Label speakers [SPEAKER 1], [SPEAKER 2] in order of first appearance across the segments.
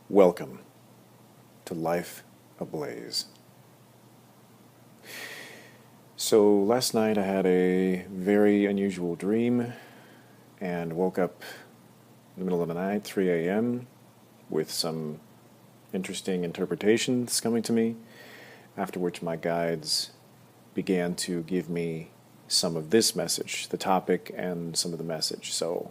[SPEAKER 1] Welcome to Life Ablaze. So last night I had a very unusual dream and woke up in the middle of the night, 3 a.m., with some interesting interpretations coming to me, after which my guides began to give me some of this message, the topic and some of the message. So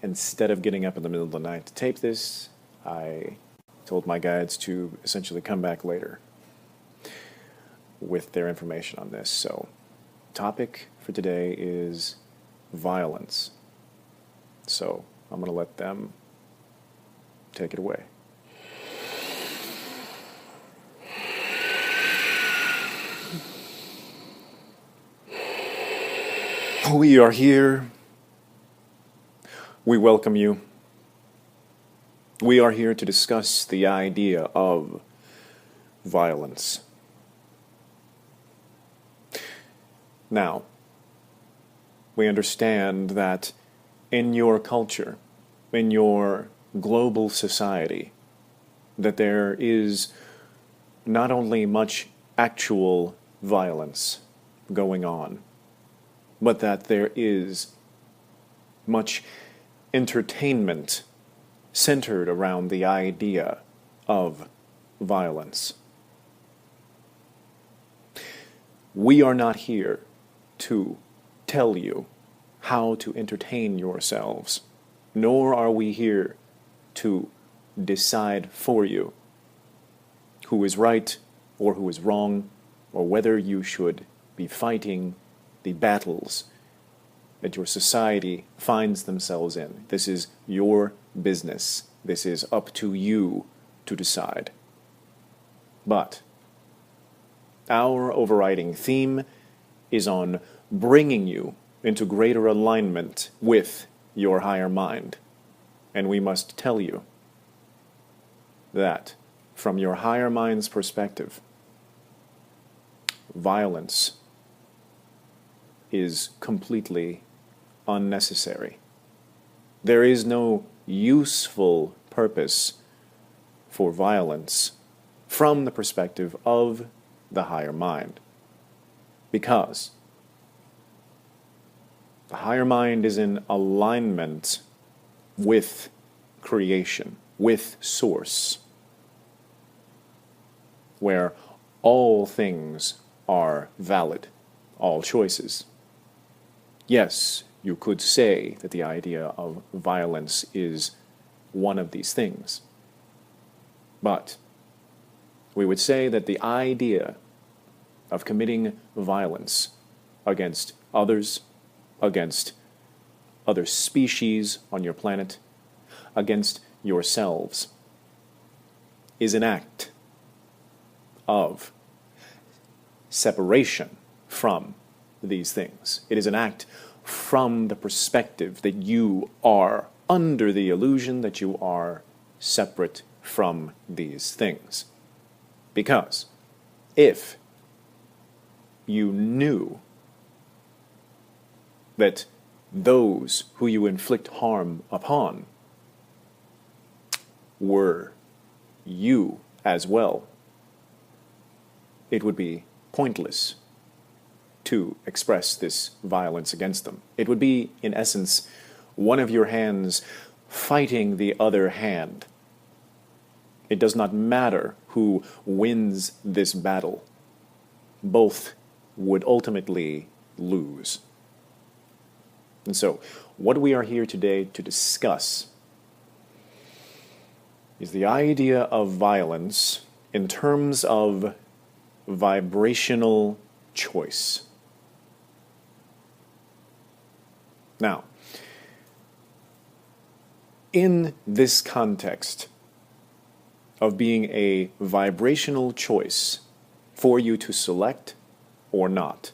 [SPEAKER 1] instead of getting up in the middle of the night to tape this, I told my guides to essentially come back later with their information on this. So, topic for today is violence. So, I'm going to let them take it away. We are here. We welcome you. We are here to discuss the idea of violence. Now, we understand that in your culture, in your global society, that there is not only much actual violence going on, but that there is much entertainment centered around the idea of violence. We are not here to tell you how to entertain yourselves, nor are we here to decide for you who is right or who is wrong, or whether you should be fighting the battles that your society finds themselves in. This is your business. This is up to you to decide. But our overriding theme is on bringing you into greater alignment with your higher mind. And we must tell you that from your higher mind's perspective, violence is completely unnecessary. There is no useful purpose for violence from the perspective of the higher mind. Because the higher mind is in alignment with creation, with source, where all things are valid, all choices. Yes, you could say that the idea of violence is one of these things. But we would say that the idea of committing violence against others, against other species on your planet, against yourselves, is an act of separation from these things. It is an act from the perspective that you are under the illusion that you are separate from these things. Because if you knew that those who you inflict harm upon were you as well, it would be pointless to express this violence against them. It would be, in essence, one of your hands fighting the other hand. It does not matter who wins this battle. Both would ultimately lose. And so, what we are here today to discuss is the idea of violence in terms of vibrational choice. Now, in this context of being a vibrational choice for you to select or not,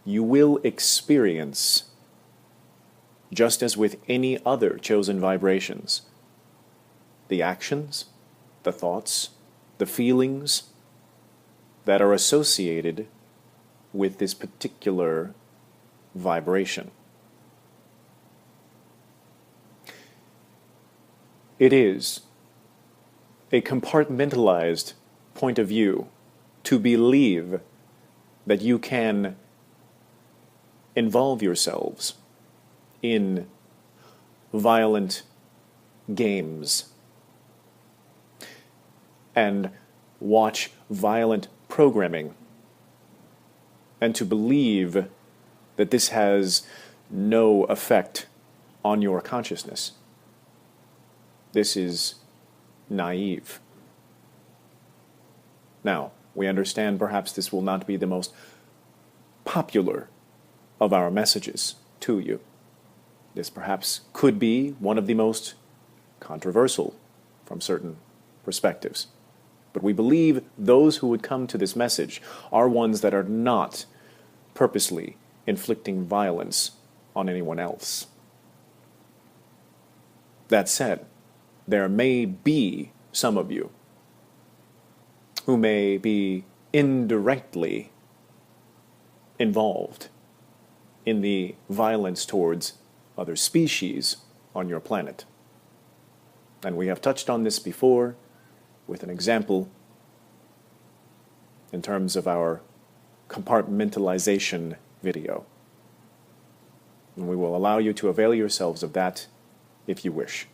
[SPEAKER 1] you will experience, just as with any other chosen vibrations, the actions, the thoughts, the feelings that are associated with this particular vibration. It is a compartmentalized point of view to believe that you can involve yourselves in violent games and watch violent programming, and to believe that this has no effect on your consciousness. This is naive. Now, we understand perhaps this will not be the most popular of our messages to you. This perhaps could be one of the most controversial from certain perspectives. But we believe those who would come to this message are ones that are not purposely inflicting violence on anyone else. That said, there may be some of you who may be indirectly involved in the violence towards other species on your planet. And we have touched on this before with an example in terms of our compartmentalization video. And we will allow you to avail yourselves of that if you wish.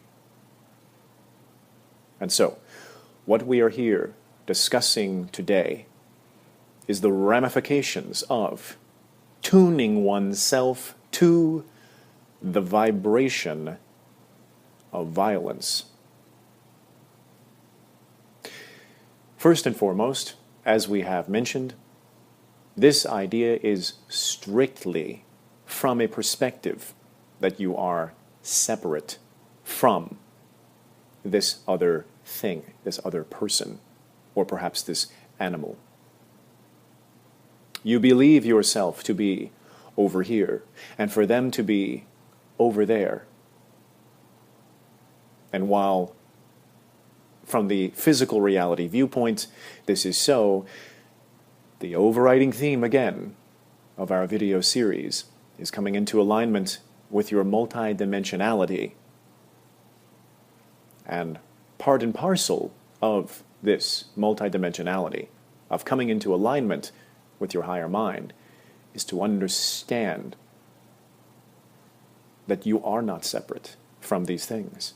[SPEAKER 1] And so, what we are here discussing today is the ramifications of tuning oneself to the vibration of violence. First and foremost, as we have mentioned, this idea is strictly from a perspective that you are separate from this other thing, this other person, or perhaps this animal. You believe yourself to be over here, and for them to be over there. And while from the physical reality viewpoint this is so, the overriding theme again of our video series is coming into alignment with your multidimensionality. And part and parcel of this multidimensionality, of coming into alignment with your higher mind, is to understand that you are not separate from these things.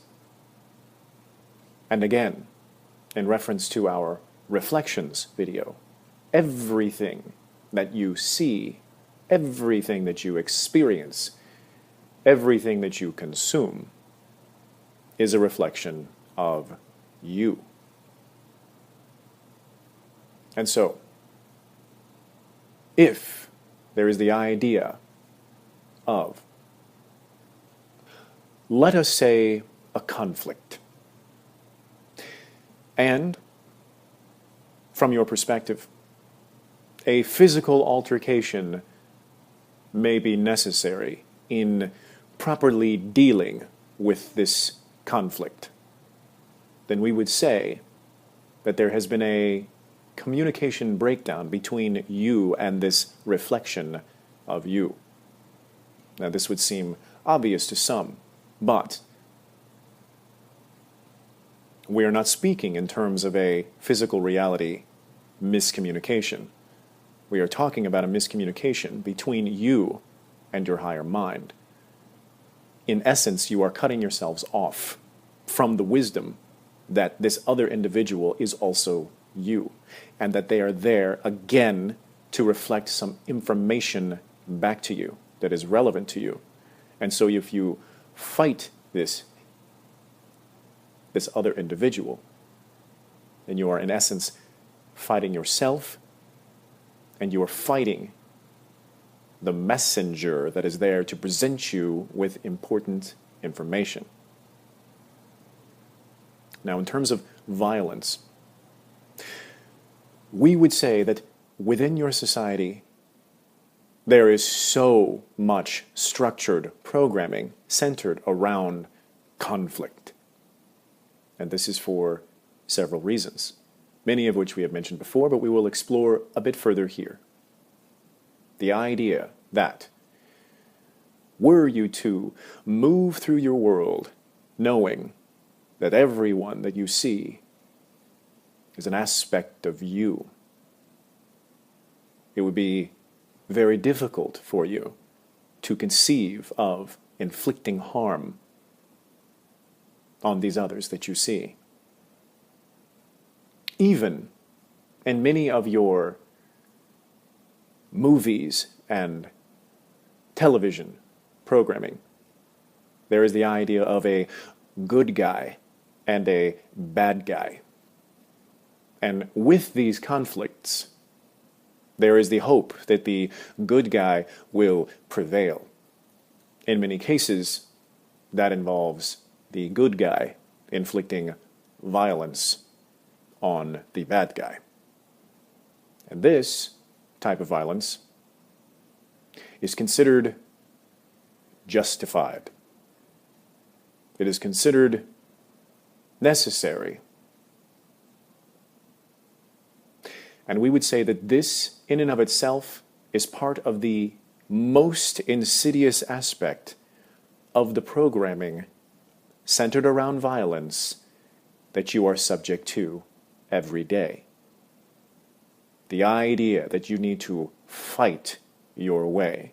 [SPEAKER 1] And again, in reference to our reflections video, everything that you see, everything that you experience, everything that you consume is a reflection of you. And so, if there is the idea of, let us say, a conflict, and from your perspective, a physical altercation may be necessary in properly dealing with this conflict, then we would say that there has been a communication breakdown between you and this reflection of you. Now, this would seem obvious to some, but we are not speaking in terms of a physical reality miscommunication. We are talking about a miscommunication between you and your higher mind. In essence, you are cutting yourselves off from the wisdom that this other individual is also you, and that they are there again to reflect some information back to you that is relevant to you. And so if you fight this other individual, then you are in essence fighting yourself, and you are fighting the messenger that is there to present you with important information. Now, in terms of violence, we would say that within your society, there is so much structured programming centered around conflict. And this is for several reasons, many of which we have mentioned before, but we will explore a bit further here. The idea that were you to move through your world knowing that everyone that you see is an aspect of you. It would be very difficult for you to conceive of inflicting harm on these others that you see. Even in many of your movies and television programming, there is the idea of a good guy and a bad guy. And with these conflicts, there is the hope that the good guy will prevail. In many cases, that involves the good guy inflicting violence on the bad guy. And this type of violence is considered justified. It is considered necessary. And we would say that this, in and of itself, is part of the most insidious aspect of the programming centered around violence that you are subject to every day. The idea that you need to fight your way,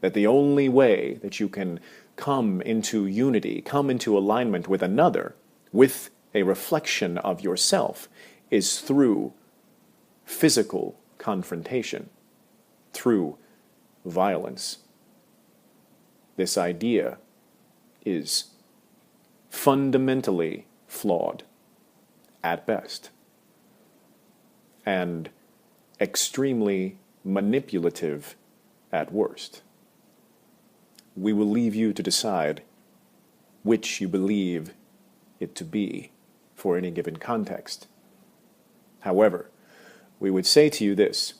[SPEAKER 1] that the only way that you can come into unity, come into alignment with another, with a reflection of yourself, is through physical confrontation, through violence. This idea is fundamentally flawed at best and extremely manipulative at worst. We will leave you to decide which you believe it to be for any given context. However, we would say to you this: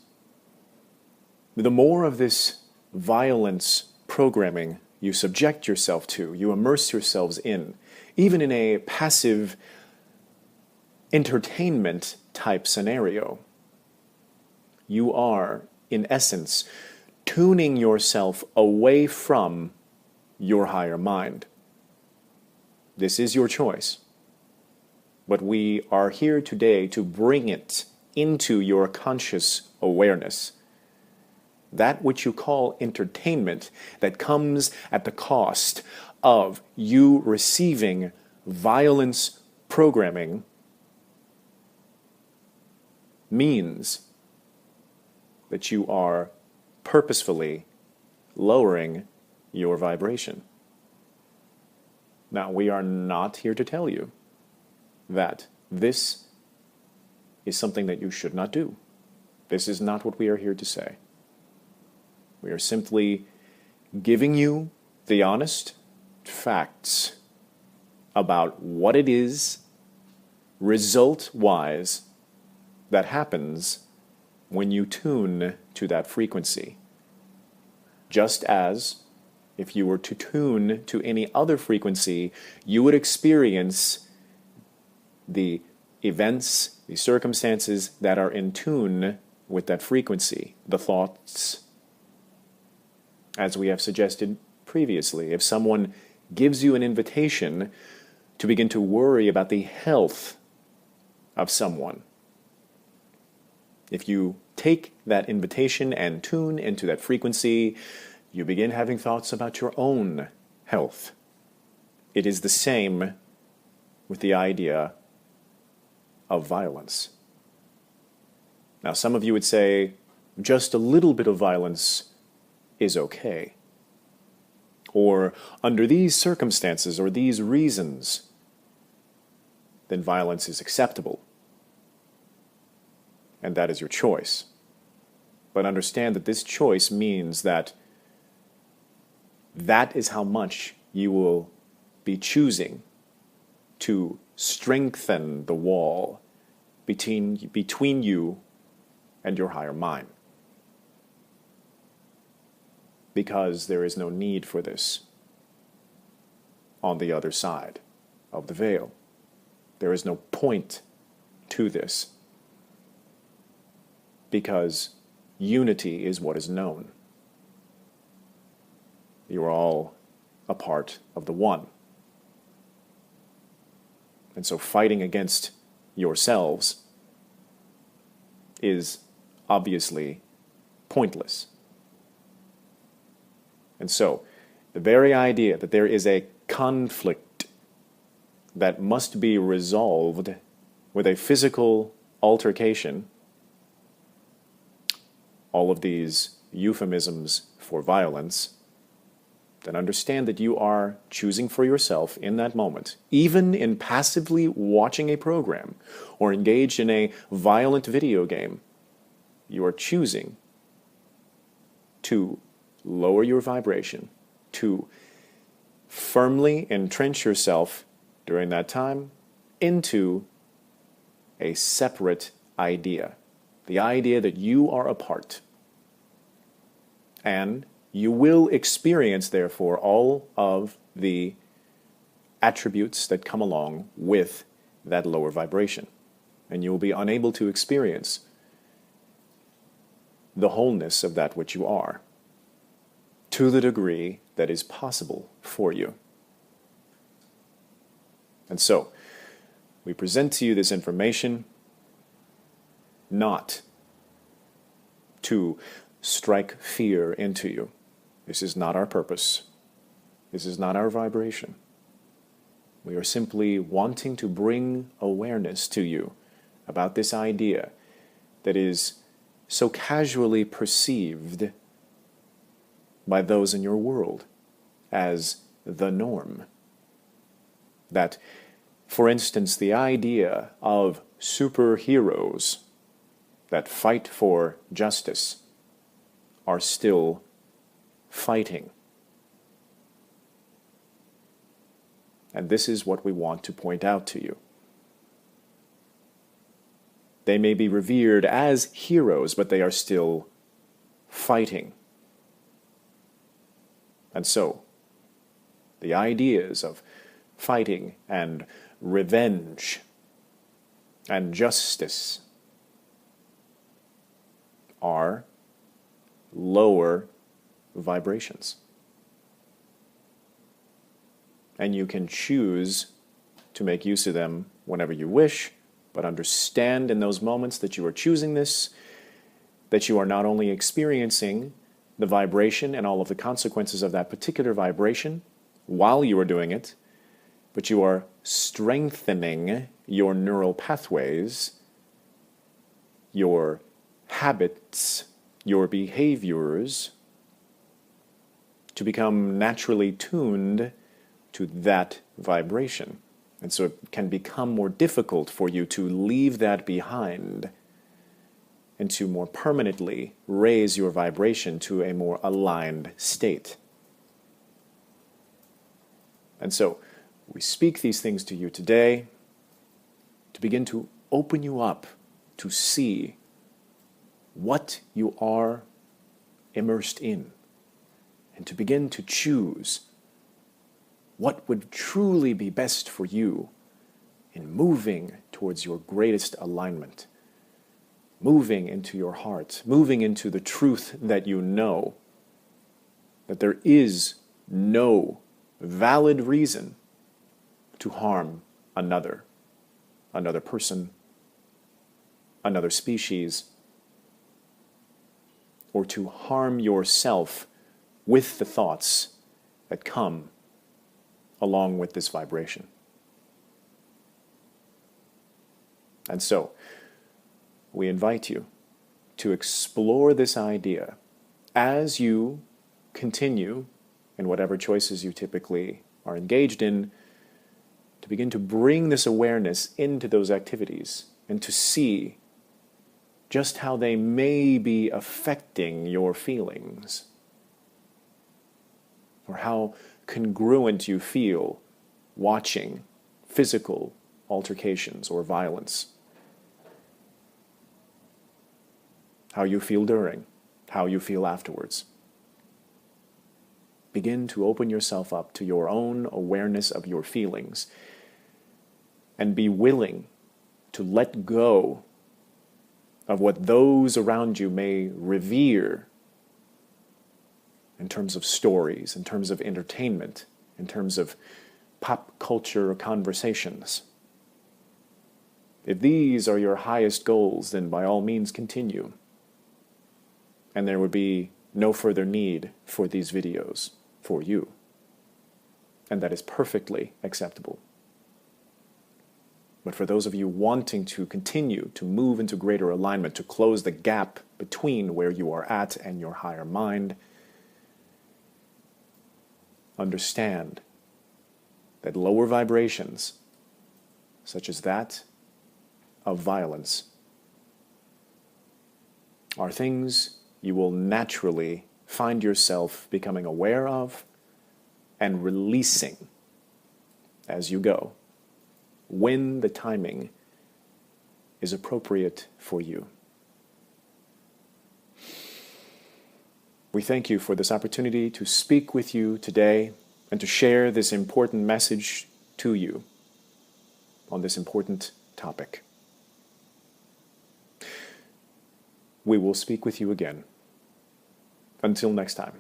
[SPEAKER 1] the more of this violence programming you subject yourself to, you immerse yourselves in, even in a passive entertainment type scenario, you are, in essence, tuning yourself away from your higher mind. This is your choice. But we are here today to bring it into your conscious awareness. That which you call entertainment, that comes at the cost of you receiving violence programming, means that you are purposefully lowering your vibration. Now, we are not here to tell you that this is something that you should not do. This is not what we are here to say. We are simply giving you the honest facts about what it is, result-wise, that happens when you tune to that frequency. Just as if you were to tune to any other frequency, you would experience the events, the circumstances that are in tune with that frequency, the thoughts. As we have suggested previously, if someone gives you an invitation to begin to worry about the health of someone, if you take that invitation and tune into that frequency, you begin having thoughts about your own health. It is the same with the idea of violence. Now, some of you would say, just a little bit of violence is okay. Or, under these circumstances or these reasons, then violence is acceptable. And that is your choice. But understand that this choice means that is how much you will be choosing to strengthen the wall between you and your higher mind. Because there is no need for this on the other side of the veil. There is no point to this. Because unity is what is known. You are all a part of the one. And so fighting against yourselves is obviously pointless. And so, the very idea that there is a conflict that must be resolved with a physical altercation, all of these euphemisms for violence, then understand that you are choosing for yourself in that moment, even in passively watching a program or engaged in a violent video game, you are choosing to lower your vibration, to firmly entrench yourself during that time into a separate idea, the idea that you are a part. And you will experience, therefore, all of the attributes that come along with that lower vibration. And you will be unable to experience the wholeness of that which you are to the degree that is possible for you. And so, we present to you this information not to strike fear into you. This is not our purpose. This is not our vibration. We are simply wanting to bring awareness to you about this idea that is so casually perceived by those in your world as the norm. That, for instance, the idea of superheroes that fight for justice are still fighting. And this is what we want to point out to you. They may be revered as heroes, but they are still fighting. And so, the ideas of fighting and revenge and justice are lower vibrations. And you can choose to make use of them whenever you wish, but understand in those moments that you are choosing this, that you are not only experiencing the vibration and all of the consequences of that particular vibration while you are doing it, but you are strengthening your neural pathways, your habits, your behaviors, to become naturally tuned to that vibration. And so it can become more difficult for you to leave that behind and to more permanently raise your vibration to a more aligned state. And so we speak these things to you today to begin to open you up to see what you are immersed in, and to begin to choose what would truly be best for you in moving towards your greatest alignment, moving into your heart, moving into the truth that you know, that there is no valid reason to harm another person, another species, or to harm yourself with the thoughts that come along with this vibration. And so, we invite you to explore this idea as you continue in whatever choices you typically are engaged in, to begin to bring this awareness into those activities and to see just how they may be affecting your feelings, or how congruent you feel watching physical altercations or violence, how you feel during, how you feel afterwards. Begin to open yourself up to your own awareness of your feelings and be willing to let go of what those around you may revere in terms of stories, in terms of entertainment, in terms of pop culture conversations. If these are your highest goals, then by all means continue. And there would be no further need for these videos for you. And that is perfectly acceptable. But for those of you wanting to continue to move into greater alignment, to close the gap between where you are at and your higher mind, understand that lower vibrations, such as that of violence, are things you will naturally find yourself becoming aware of and releasing as you go, when the timing is appropriate for you. We thank you for this opportunity to speak with you today and to share this important message to you on this important topic. We will speak with you again. Until next time.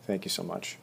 [SPEAKER 1] Thank you so much.